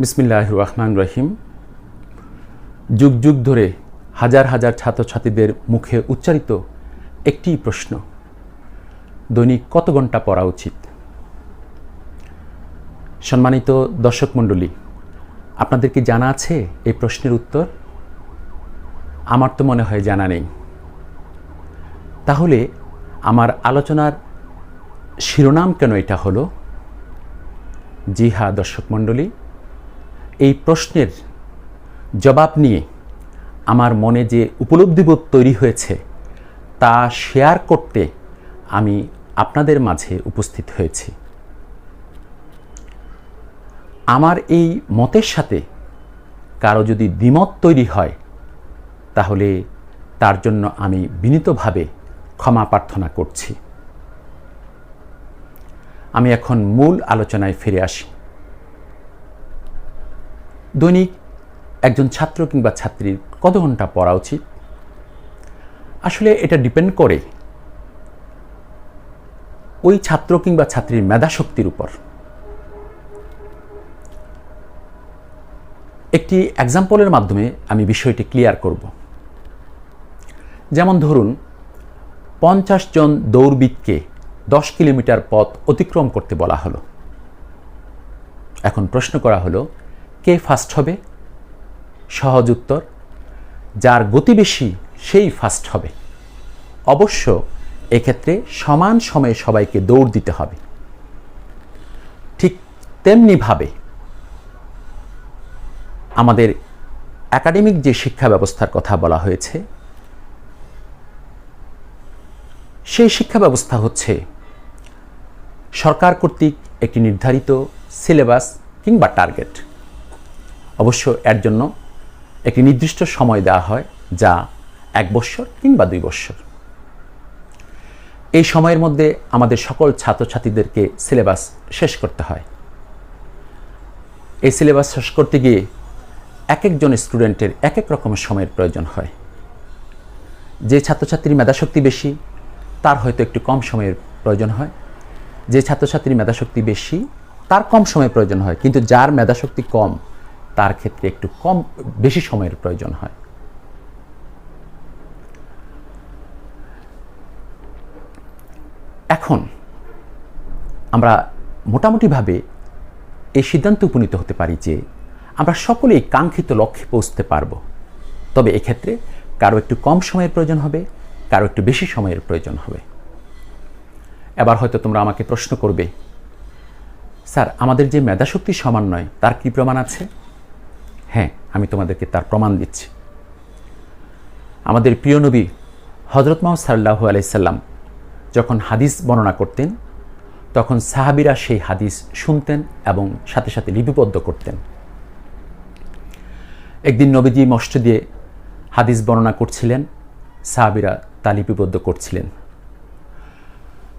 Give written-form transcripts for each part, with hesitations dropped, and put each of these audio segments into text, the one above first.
বিসমিল্লাহির রহমানির রহিম। যুগ যুগ ধরে হাজার হাজার ছাত্রছাত্রীদের মুখে উচ্চারিত একটি প্রশ্ন, দৈনিক কত ঘন্টা পড়া উচিত? সম্মানিত দর্শক মণ্ডলী, আপনাদের কি জানা আছে এই প্রশ্নের উত্তর? আমার তো মনে হয় জানা নেই। তাহলে আমার আলোচনার শিরোনাম কেন এটা হলো? জি হ্যাঁ দর্শক মণ্ডলী, এই প্রশ্নের জবাব নিয়ে আমার মনে যে উপলব্ধিবোধ তৈরি হয়েছে তা শেয়ার করতে আমি আপনাদের মাঝে উপস্থিত হয়েছি। আমার এই মতের সাথে কারো যদি দ্বিমত তৈরি হয় তাহলে তার জন্য আমি বিনীতভাবে ক্ষমা প্রার্থনা করছি। আমি এখন মূল আলোচনায় ফিরে আসি। দৈনিক একজন ছাত্র কিংবা ছাত্রীর কত ঘন্টা পড়া উচিত? আসলে এটা ডিপেন্ড করে ওই ছাত্র কিংবা ছাত্রীর মেধাশক্তির উপর। একটি এক্সাম্পলের মাধ্যমে আমি বিষয়টি ক্লিয়ার করব। যেমন ধরুন 50 জন দৌড়বিদকে 10 কিলোমিটার পথ অতিক্রম করতে বলা হলো। এখন প্রশ্ন করা হলো, কে ফার্স্ট হবে? সহজ উত্তর, যার গতি বেশি সেই ফার্স্ট হবে। অবশ্য এক্ষেত্রে সমান সময়ে সবাইকে দৌড় দিতে হবে। ঠিক তেমনিভাবে আমাদের একাডেমিক যে শিক্ষা ব্যবস্থার কথা বলা হয়েছে, সেই শিক্ষা ব্যবস্থা হচ্ছে সরকার কর্তৃক একটি নির্ধারিত সিলেবাস কিংবা টার্গেট। অবশ্য এর জন্য একটি নির্দিষ্ট সময় দেওয়া হয়, যা 1 বছর কিংবা 2 বছর। এই সময়ের মধ্যে আমাদের সকল ছাত্রছাত্রীদেরকে সিলেবাস শেষ করতে হয়। এই সিলেবাস শেষ করতে গিয়ে এক একজন স্টুডেন্টের এক এক রকমের সময়ের প্রয়োজন হয়। যে ছাত্রছাত্রীর মেধাশক্তি বেশি তার হয়তো একটু কম সময়ের প্রয়োজন হয়, যে ছাত্রছাত্রীর মেধাশক্তি বেশি তার কম সময়ের প্রয়োজন হয়, কিন্তু যার মেধাশক্তি কম তার ক্ষেত্রে একটু বেশি সময়ের প্রয়োজন হয়। এখন আমরা মোটামুটিভাবে এই সিদ্ধান্তে উপনীত হতে পারি যে আমরা সকলেই কাঙ্ক্ষিত লক্ষ্যে পৌঁছতে পারব। তবে এক্ষেত্রে কারো একটু কম সময়ের প্রয়োজন হবে, কারো একটু বেশি সময়ের প্রয়োজন হবে। এবার হয়তো তোমরা আমাকে প্রশ্ন করবে, স্যার আমাদের যে মেধাশক্তি সমান নয় তার কি প্রমাণ আছে? হ্যাঁ, আমি তোমাদেরকে তার প্রমাণ দিচ্ছি। আমাদের প্রিয় নবী হযরত মুহাম্মদ সাল্লাল্লাহু আলাইহি সাল্লাম যখন হাদিস বর্ণনা করতেন তখন সাহাবীরা সেই হাদিস শুনতেন এবং সাথে সাথে লিপিবদ্ধ করতেন। একদিন নবীজি মসজিদে হাদিস বর্ণনা করছিলেন, সাহাবীরা তা লিপিবদ্ধ করছিলেন।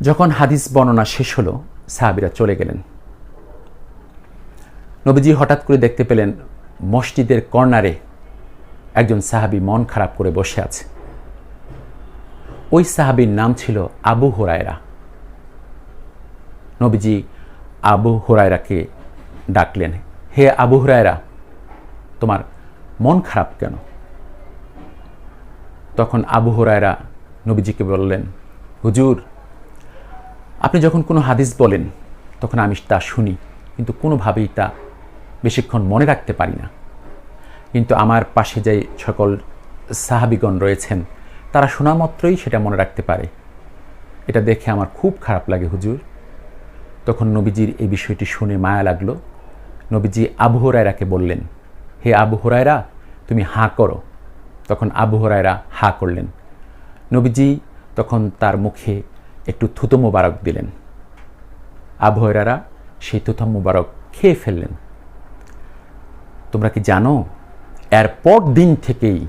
যখন হাদিস বর্ণনা শেষ হলো সাহাবীরা চলে গেলেন। নবীজি হঠাৎ করে দেখতে পেলেন মসজিদের কর্নারে একজন সাহাবী মন খারাপ করে বসে আছে। ওই সাহাবীর নাম ছিল আবু হুরায়রা। নবীজি আবু হুরায়রাকে ডাকলেন, হে আবু হুরায়রা, তোমার মন খারাপ কেন? তখন আবু হুরায়রা নবীজিকে বললেন, হুজুর, আপনি যখন কোনো হাদিস বলেন তখন আমি তা শুনি, কিন্তু কোনোভাবেই তা বেশিক্ষণ মনে রাখতে পারি না। কিন্তু আমার পাশে যে সকল সাহাবীগণ রয়েছেন তারা শোনা মাত্রই সেটা মনে রাখতে পারে। এটা দেখে আমার খুব খারাপ লাগে হুজুর। তখন নবীজির এই বিষয়টি শুনে মায়া লাগলো। নবীজি আবু হুরায়রাকে বললেন, হে আবু হুরায়রা, তুমি হাঁ করো। তখন আবু হুরায়রা হাঁ করলেন। নবীজি তখন তার মুখে একটু থুতো মোবারক দিলেন। আবু হুরায়রা সেই থুতো মোবারক খেয়ে ফেললেন। তোমরা কি জানো, এরপর দিন থেকেই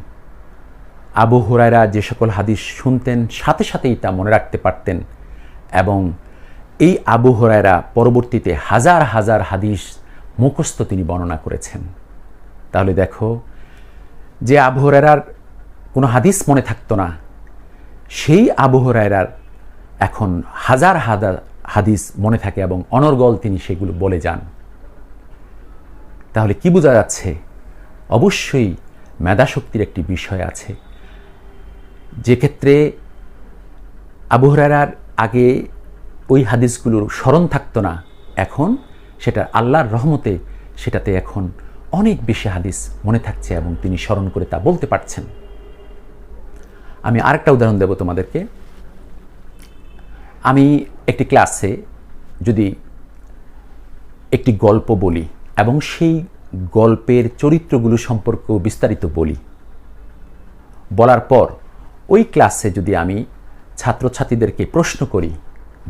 আবু হুরায়রা যে সকল হাদিস শুনতেন সাথে সাথেই তা মনে রাখতে পারতেন এবং এই আবু হুরায়রা পরবর্তীতে হাজার হাজার হাদিস মুখস্থ তিনি বর্ণনা করেছেন। তাহলে দেখো, যে আবু হুরায়রার কোনো হাদিস মনে থাকতো না, সেই আবু হুরায়রার এখন হাজার হাজার হাদিস মনে থাকে এবং অনর্গল তিনি সেগুলো বলে যান। তাহলে কি বোঝা যাচ্ছে? অবশ্যই মেধাশক্তির একটি বিষয় আছে, যে ক্ষেত্রে আবু হুরায়রার আগে ওই হাদিসগুলোর স্মরণ থাকতো না, এখন সেটা আল্লাহর রহমতে সেটাতে এখন অনেক বেশি হাদিস মনে থাকছে এবং তিনি স্মরণ করে তা বলতে পারছেন। আমি আরেকটা উদাহরণ দেব তোমাদেরকে। আমি একটি ক্লাসে যদি একটি গল্প বলি এবং সেই গল্পের চরিত্রগুলো সম্পর্কেও বিস্তারিত বলার পর ওই ক্লাসে যদি আমি ছাত্রছাত্রীদেরকে প্রশ্ন করি,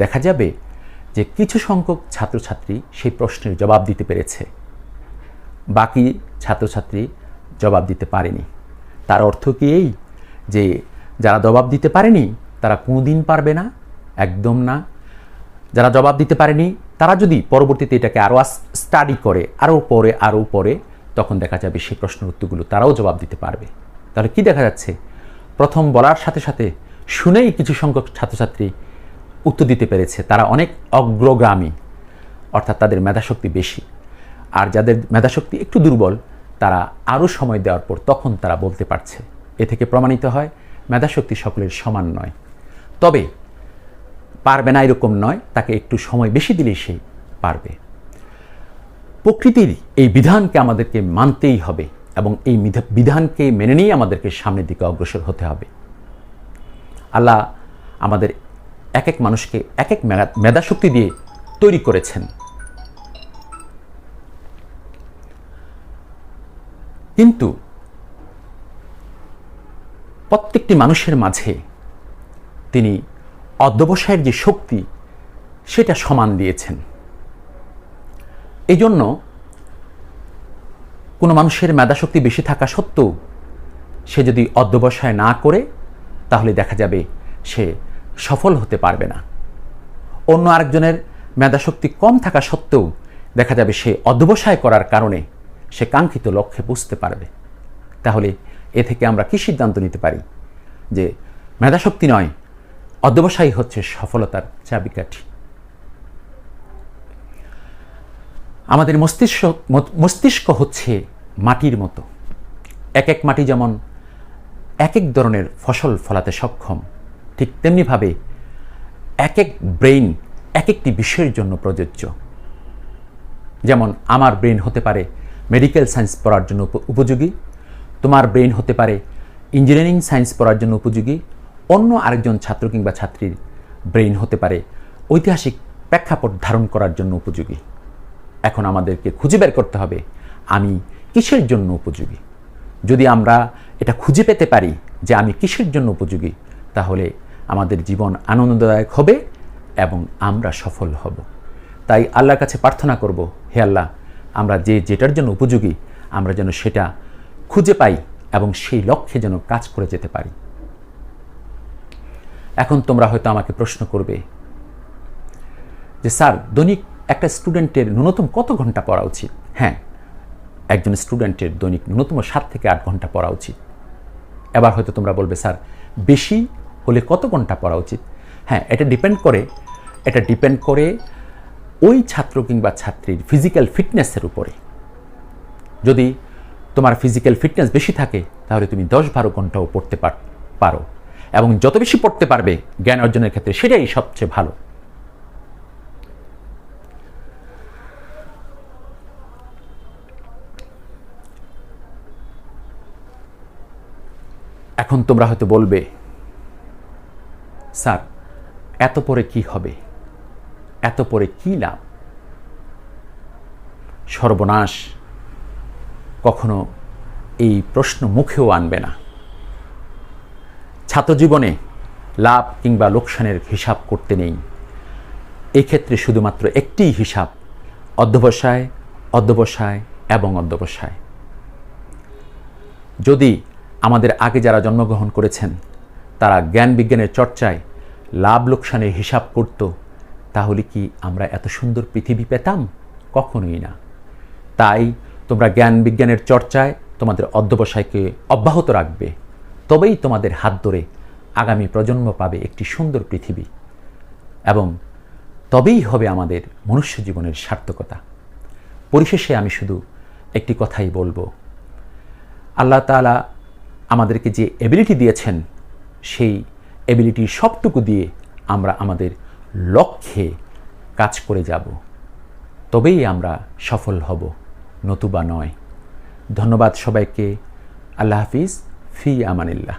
দেখা যাবে যে কিছু সংখ্যক ছাত্রছাত্রী সেই প্রশ্নের জবাব দিতে পেরেছে, বাকি ছাত্রছাত্রী জবাব দিতে পারেনি। তার অর্থ কি এই যে যারা জবাব দিতে পারেনি তারা কোনোদিন পারবে না? একদম না। যারা জবাব দিতে পারেনি তারা যদি পরবর্তীতে এটাকে আরও স্টাডি করে, আরও পরে, তখন দেখা যাবে সেই প্রশ্নের উত্তরগুলো তারাও জবাব দিতে পারবে। তাহলে কি দেখা যাচ্ছে? প্রথম বলার সাথে সাথে শুনেই কিছু সংখ্যক ছাত্রছাত্রী উত্তর দিতে পেরেছে, তারা অনেক অগ্রগামী, অর্থাৎ তাদের মেধাশক্তি বেশি। আর যাদের মেধাশক্তি একটু দুর্বল, তারা আরও সময় দেওয়ার পর তখন তারা বলতে পারছে। এ থেকে প্রমাণিত হয় মেধাশক্তি সকলের সমান নয়। তবে পারবে না এরকম নয়, তাকে একটু সময় বেশি দিলেই সে পারবে। প্রকৃতির এই বিধানকে আমাদেরকে মানতেই হবে এবং এই বিধানকে মেনে নিয়েই আমাদেরকে সামনের দিকে অগ্রসর হতে হবে। আল্লাহ আমাদের এক এক মানুষকে এক এক মেধাশক্তি দিয়ে তৈরি করেছেন, কিন্তু প্রত্যেকটি মানুষের মাঝে তিনি অধ্যবসায়ের যে শক্তি সেটা সমান দিয়েছেন। এই জন্য কোনো মানুষের মেধাশক্তি বেশি থাকা সত্ত্বেও সে যদি অধ্যবসায় না করে, তাহলে দেখা যাবে সে সফল হতে পারবে না। অন্য আরেকজনের মেধাশক্তি কম থাকা সত্ত্বেও দেখা যাবে সে অধ্যবসায় করার কারণে সে কাঙ্ক্ষিত লক্ষ্যে পৌঁছতে পারবে। তাহলে এ থেকে আমরা কি সিদ্ধান্ত নিতে পারি? যে মেধাশক্তি নয়, অধ্যবসায়ী হচ্ছে সফলতার চাবিকাঠি। আমাদের মস্তিষ্ক হচ্ছে মাটির মতো। এক এক মাটি যেমন এক এক ধরনের ফসল ফলাতে সক্ষম, ঠিক তেমনিভাবে এক এক ব্রেইন এক একটি বিষয়ের জন্য প্রযোজ্য। যেমন আমার ব্রেইন হতে পারে মেডিকেল সায়েন্স পড়ার জন্য উপযোগী, তোমার ব্রেইন হতে পারে ইঞ্জিনিয়ারিং সায়েন্স পড়ার জন্য উপযোগী, অন্য আরেকজন ছাত্র কিংবা ছাত্রীর ব্রেইন হতে পারে ঐতিহাসিক প্রেক্ষাপট ধারণ করার জন্য উপযোগী। এখন আমাদেরকে খুঁজে বের করতে হবে আমি কিসের জন্য উপযোগী। যদি আমরা এটা খুঁজে পেতে পারি যে আমি কিসের জন্য উপযোগী, তাহলে আমাদের জীবন আনন্দদায়ক হবে এবং আমরা সফল হব। তাই আল্লাহর কাছে প্রার্থনা করব, হে আল্লাহ, আমরা যেটার জন্য উপযোগী আমরা যেন সেটা খুঁজে পাই এবং সেই লক্ষ্যে যেন কাজ করে যেতে পারি। এখন তোমরা হয়তো আমাকে প্রশ্ন করবে যে স্যার, দৈনিক একটা স্টুডেন্টের ন্যূনতম কত ঘন্টা পড়া উচিত? হ্যাঁ, একজন স্টুডেন্টের দৈনিক ন্যূনতম 7 থেকে 8 ঘন্টা পড়া উচিত। এবার হয়তো তোমরা বলবে স্যার, বেশি হলে কত ঘন্টা পড়া উচিত? হ্যাঁ, এটা ডিপেন্ড করে ওই ছাত্র কিংবা ছাত্রীর ফিজিক্যাল ফিটনেসের উপরে। যদি তোমার ফিজিক্যাল ফিটনেস বেশি থাকে তাহলে তুমি 10-12 ঘন্টাও পড়তে পারো, এবং যত বেশি পড়তে পারবে জ্ঞান অর্জনের ক্ষেত্রে সেটাই সবচেয়ে ভালো। এখন তোমরা হয়তো বলবে, স্যার, এত পরে কি হবে, এত পরে কি লাভ? সর্বনাশ কখনো এই প্রশ্ন মুখেও আনবে না। ছাত্রজীবনে লাভ কিংবা লোকসানের হিসাব করতে নেই। এই ক্ষেত্রে শুধুমাত্র একটিই হিসাব, অধ্যবসায়, অধ্যবসায় এবং অধ্যবসায়। যদি আমাদের আগে যারা জন্মগ্রহণ করেছেন তারা জ্ঞান বিজ্ঞানের চর্চায় লাভ লোকসানের হিসাব করত, তাহলে কি আমরা এত সুন্দর পৃথিবী পেতাম? কখনোই না। তাই তোমরা জ্ঞান বিজ্ঞানের চর্চায় তোমাদের অধ্যবসায়কে অব্যাহত রাখবে, তবেই তোমাদের হাত ধরে আগামী প্রজন্ম পাবে একটি সুন্দর পৃথিবী, এবং তবেই হবে আমাদের মনুষ্য জীবনের সার্থকতা। পরিশেষে আমি শুধু একটি কথাই বলবো, আল্লাহ তাআলা আমাদেরকে যে এবিলিটি দিয়েছেন সেই এবিলিটির সবটুকু দিয়ে আমরা আমাদের লক্ষ্যে কাজ করে যাব, তবেই আমরা সফল হব, নতুবা নয়। ধন্যবাদ সবাইকে। আল্লাহ হাফিজ। ফি আমানিল্লাহ।